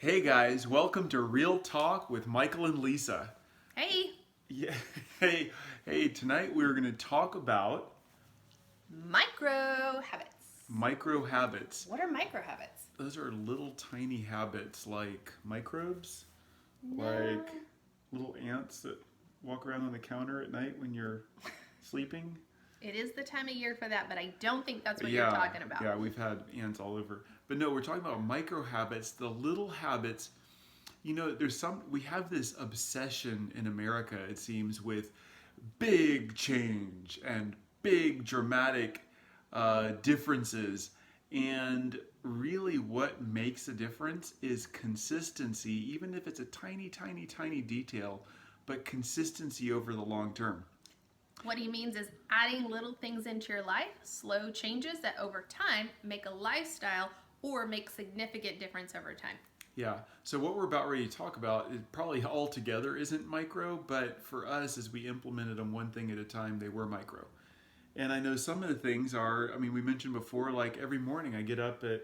Hey guys, welcome to Real Talk with Michael and Lisa. Hey, Yeah, hey, tonight we're going to talk about micro habits. micro habits. What are micro habits? Those are little tiny habits like microbes, No. like little ants that walk around on the counter at night when you're sleeping. It is the time of year for that, but I don't think that's what you're talking about. Yeah, we've had ants all over. But no, we're talking about micro habits, the little habits. You know, we have this obsession in America, it seems, with big change and big dramatic differences. And really what makes a difference is consistency, even if it's a tiny, tiny, tiny detail, but consistency over the long term. What he means is adding little things into your life, slow changes that over time make a lifestyle or make significant difference over time. Yeah, so what we're about ready to talk about is probably altogether isn't micro, but for us, as we implemented them one thing at a time, they were micro. And I know some of the things are, we mentioned before, like every morning I get up at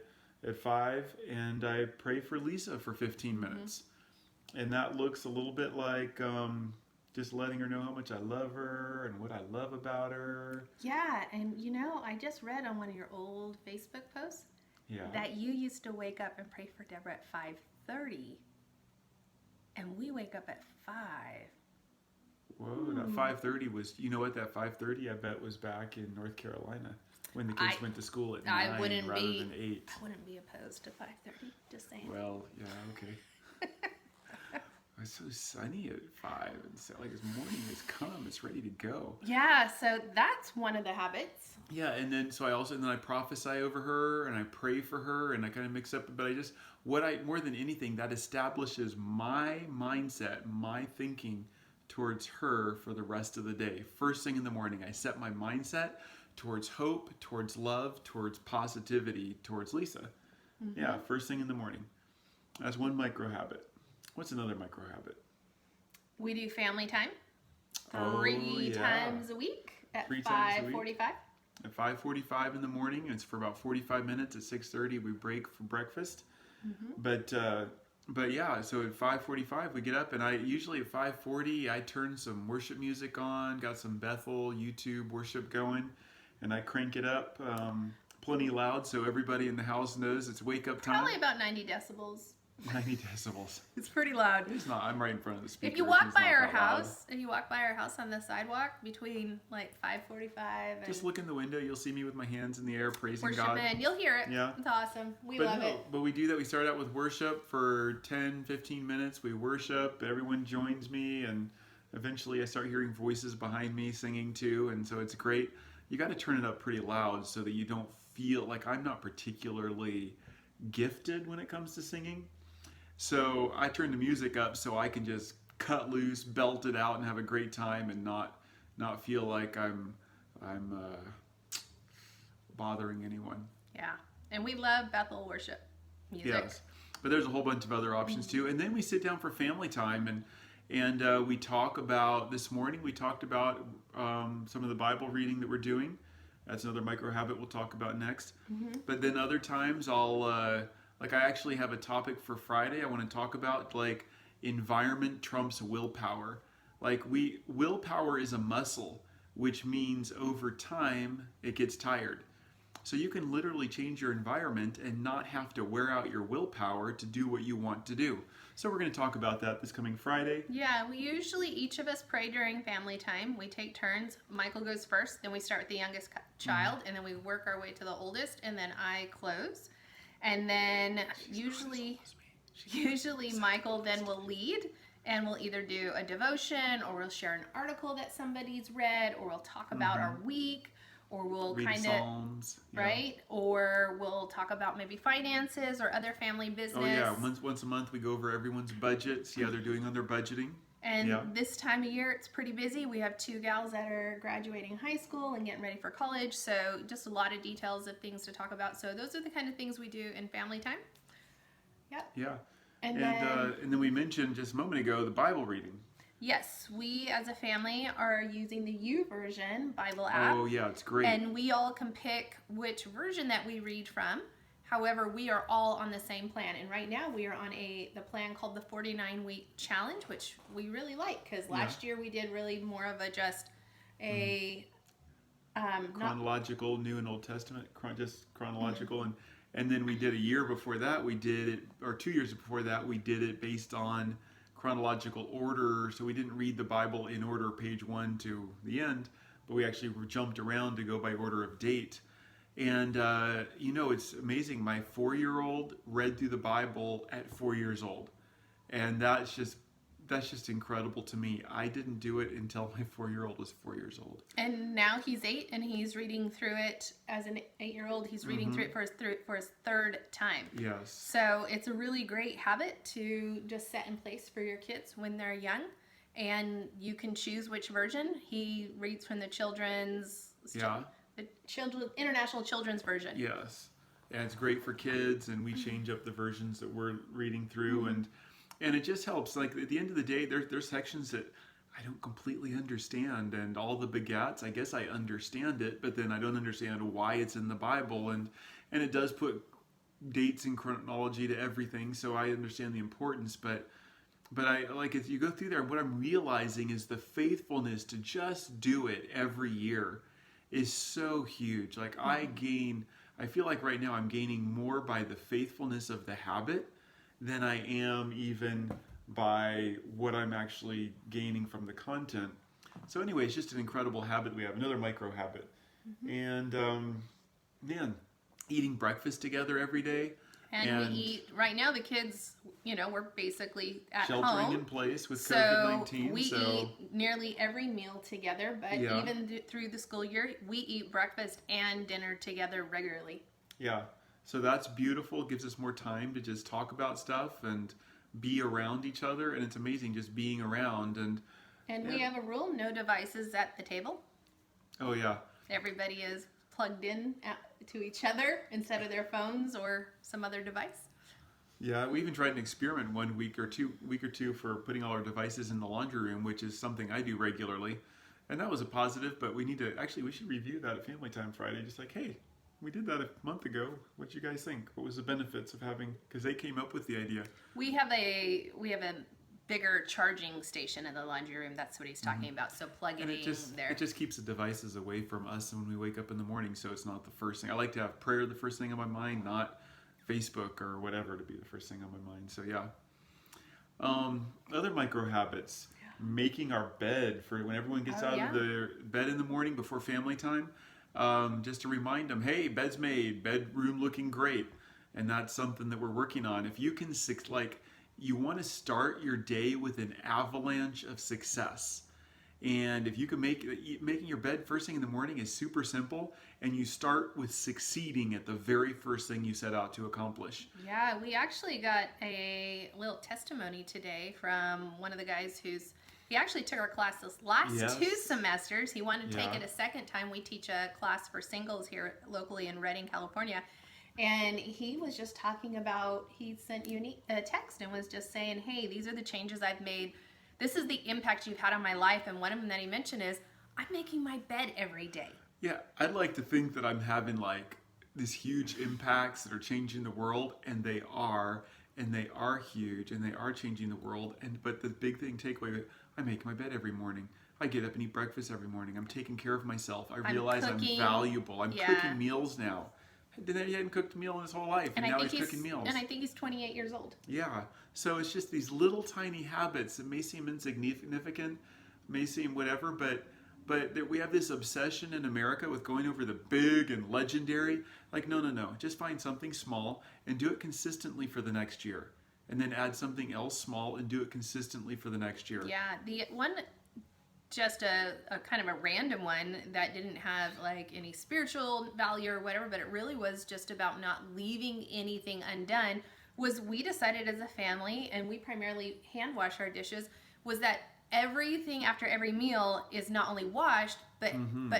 5 and I pray for Lisa for 15 minutes. And that looks a little bit like just letting her know how much I love her and what I love about her. Yeah, and I just read on one of your old Facebook posts that you used to wake up and pray for Deborah at 5:30, and we wake up at 5. Whoa, that 5:30 was, you know what, that 5:30 I bet was back in North Carolina when the kids went to school at 9 rather than 8. I wouldn't be opposed to 5:30, just saying. Well, yeah, okay. It's so sunny at 5 and so like morning has come, it's ready to go. Yeah, so that's one of the habits. Yeah, and then I prophesy over her and I pray for her and I kind of mix up, but more than anything, that establishes my mindset, my thinking towards her for the rest of the day. First thing in the morning, I set my mindset towards hope, towards love, towards positivity, towards Lisa. Mm-hmm. Yeah, first thing in the morning. That's one micro habit. What's another micro habit? We do family time 3 times a week at 5:45. At 5:45 in the morning. It's for about 45 minutes. At 6:30 we break for breakfast. Mm-hmm. But yeah, so at 5:45 we get up, and I usually at 5:40 I turn some worship music on, got some Bethel YouTube worship going, and I crank it up plenty loud so everybody in the house knows it's wake up time. Probably about 90 decibels. 90 decibels. It's pretty loud. It's not. I'm right in front of the speaker. If you walk by our house, on the sidewalk between like 5:45 and just look in the window, you'll see me with my hands in the air praising worship God. And you'll hear it. Yeah. It's awesome. We love it. But we do that. We start out with worship for 10, 15 minutes. We worship. Everyone joins me, and eventually I start hearing voices behind me singing too, and so it's great. You got to turn it up pretty loud so that you don't feel like I'm not particularly gifted when it comes to singing. So I turn the music up so I can just cut loose, belt it out, and have a great time, and not feel like I'm bothering anyone. Yeah, and we love Bethel worship music. Yes, but there's a whole bunch of other options too. And then we sit down for family time, and we talk about. This morning we talked about some of the Bible reading that we're doing. That's another micro habit we'll talk about next. Mm-hmm. But then other times I'll. I actually have a topic for Friday I want to talk about, like environment trumps willpower. Willpower is a muscle, which means over time it gets tired. So you can literally change your environment and not have to wear out your willpower to do what you want to do. So we're going to talk about that this coming Friday. Yeah, we usually, each of us pray during family time. We take turns. Michael goes first, then we start with the youngest child, and then we work our way to the oldest, and then I close. And then usually Michael then will lead, and we'll either do a devotion, or we'll share an article that somebody's read, or we'll talk about our week, or we'll read Psalms, right? Or we'll talk about maybe finances or other family business. Oh yeah, once a month we go over everyone's budget, see how they're doing on their budgeting. And this time of year, it's pretty busy. We have 2 gals that are graduating high school and getting ready for college. So just a lot of details of things to talk about. So those are the kind of things we do in family time. Yep. Yeah. And then we mentioned just a moment ago the Bible reading. Yes, we as a family are using the YouVersion Bible app. Oh yeah, it's great. And we all can pick which version that we read from. However, we are all on the same plan, and right now we are on the plan called the 49-week challenge, which we really like because last year we did really more of a just a chronological New and Old Testament, just chronological, and then we did a year before that we did it, or 2 years before that we did it based on chronological order. So we didn't read the Bible in order, page 1 to the end, but we actually jumped around to go by order of date. And it's amazing. My 4-year-old read through the Bible at 4 years old, and that's just incredible to me. I didn't do it until my 4-year-old was 4 years old. And now he's 8, and he's reading through it as an 8-year-old. He's reading through it for his third time. Yes. So it's a really great habit to just set in place for your kids when they're young, and you can choose which version. He reads from the children's. The International Children's Version. Yes. And it's great for kids, and we change up the versions that we're reading through, and it just helps. Like at the end of the day, there's sections that I don't completely understand, and all the begats, I guess I understand it, but then I don't understand why it's in the Bible, and it does put dates and chronology to everything, so I understand the importance, but I like as you go through there, what I'm realizing is the faithfulness to just do it every year is so huge. Like I feel like right now I'm gaining more by the faithfulness of the habit than I am even by what I'm actually gaining from the content. So anyway, it's just an incredible habit we have, another micro habit. And man, eating breakfast together every day. And we eat, right now the kids, we're basically at sheltering home. in place with So COVID-19. we eat nearly every meal together, but even through the school year, we eat breakfast and dinner together regularly. Yeah. So that's beautiful. It gives us more time to just talk about stuff and be around each other. And it's amazing just being around. And we have a rule, no devices at the table. Oh, yeah. Everybody is plugged in to each other instead of their phones or some other device. Yeah, we even tried an experiment 1 week or two for putting all our devices in the laundry room, which is something I do regularly. And that was a positive, but we should review that at Family Time Friday. Just like, hey, we did that a month ago. What do you guys think? What was the benefits of having, because they came up with the idea. We have a bigger charging station in the laundry room. That's what he's talking about. So plug it in there. It just keeps the devices away from us when we wake up in the morning, so it's not the first thing. I like to have prayer the first thing on my mind, not Facebook or whatever to be the first thing on my mind. So yeah. Other micro habits. Making our bed for when everyone gets out of their bed in the morning before family time. Just to remind them, hey, bed's made, bedroom looking great. And that's something that we're working on. If you can, you want to start your day with an avalanche of success. And if you can making your bed first thing in the morning is super simple, and you start with succeeding at the very first thing you set out to accomplish. Yeah, we actually got a little testimony today from one of the guys he actually took our class this last 2 semesters. He wanted to take it a second time. We teach a class for singles here locally in Redding, California. And he was just talking about, he sent you a text and was just saying, hey, these are the changes I've made. This is the impact you've had on my life. And one of them that he mentioned is, I'm making my bed every day. Yeah, I'd like to think that I'm having these huge impacts that are changing the world, and they are huge, and they are changing the world. But the big takeaway, I make my bed every morning. I get up and eat breakfast every morning. I'm taking care of myself. I realize I'm valuable. I'm cooking meals now. He hadn't cooked a meal in his whole life, and now he's cooking meals. And I think he's 28 years old. Yeah. So it's just these little tiny habits that may seem insignificant, may seem whatever, but we have this obsession in America with going over the big and legendary. No. Just find something small and do it consistently for the next year. And then add something else small and do it consistently for the next year. Yeah. The one, just a kind of a random one that didn't have any spiritual value or whatever, but it really was just about not leaving anything undone, was we decided as a family, and we primarily hand wash our dishes, was that everything after every meal is not only washed, but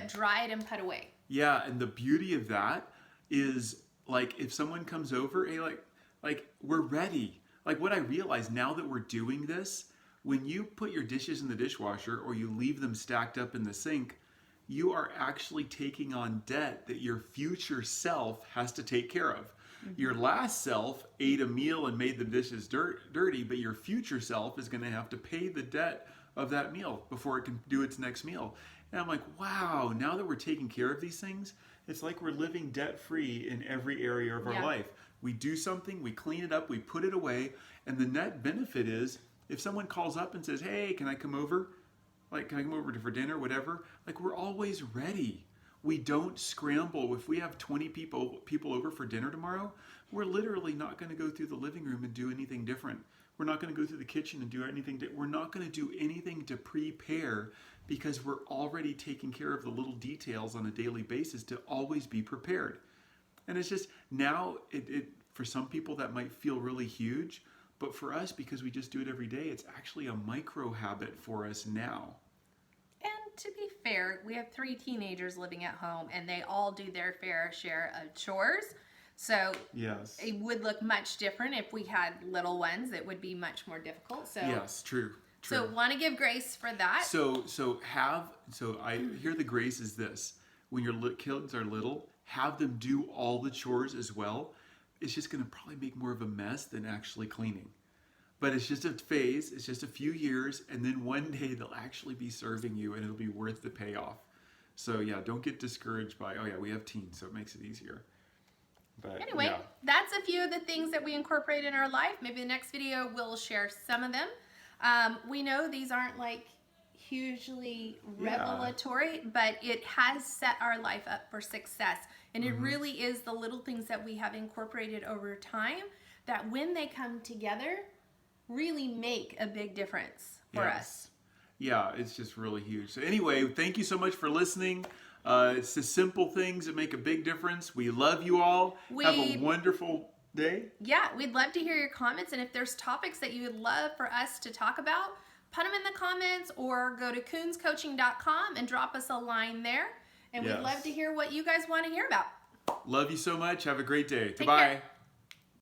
dried and put away. Yeah, and the beauty of that is, if someone comes over, hey, we're ready. What I realize now that we're doing this, when you put your dishes in the dishwasher or you leave them stacked up in the sink, you are actually taking on debt that your future self has to take care of. Your last self ate a meal and made the dishes dirty, but your future self is going to have to pay the debt of that meal before it can do its next meal. And I'm like, wow, now that we're taking care of these things, it's like we're living debt-free in every area of our life. We do something, we clean it up, we put it away, and the net benefit is if someone calls up and says, hey, can I come over? Like, can I come over for dinner, whatever? Like, we're always ready. We don't scramble. If we have 20 people over for dinner tomorrow, we're literally not going to go through the living room and do anything different. We're not going to go through the kitchen and do anything. We're not going to do anything to prepare because we're already taking care of the little details on a daily basis to always be prepared. And it's just now, for some people that might feel really huge, but for us, because we just do it every day, it's actually a micro habit for us now. And to be fair, we have 3 teenagers living at home, and they all do their fair share of chores. So yes, it would look much different if we had little ones. It would be much more difficult. So yes, true. So want to give grace for that. So I hear the grace is this: when your kids are little, have them do all the chores as well. It's just going to probably make more of a mess than actually cleaning. But it's just a phase, it's just a few years, and then one day they'll actually be serving you and it'll be worth the payoff. So yeah, don't get discouraged by, oh yeah, we have teens, so it makes it eugher. But anyway, that's a few of the things that we incorporate in our life. Maybe the next video we'll share some of them. We know these aren't like hugely revelatory, but it has set our life up for success. And it really is the little things that we have incorporated over time that when they come together really make a big difference for us. Yeah, it's just really huge. So anyway, thank you so much for listening. It's the simple things that make a big difference. We love you all. Have a wonderful day. Yeah, we'd love to hear your comments. And if there's topics that you would love for us to talk about, put them in the comments or go to coonscoaching.com and drop us a line there. And we'd love to hear what you guys want to hear about. Love you so much. Have a great day. Take Bye. care.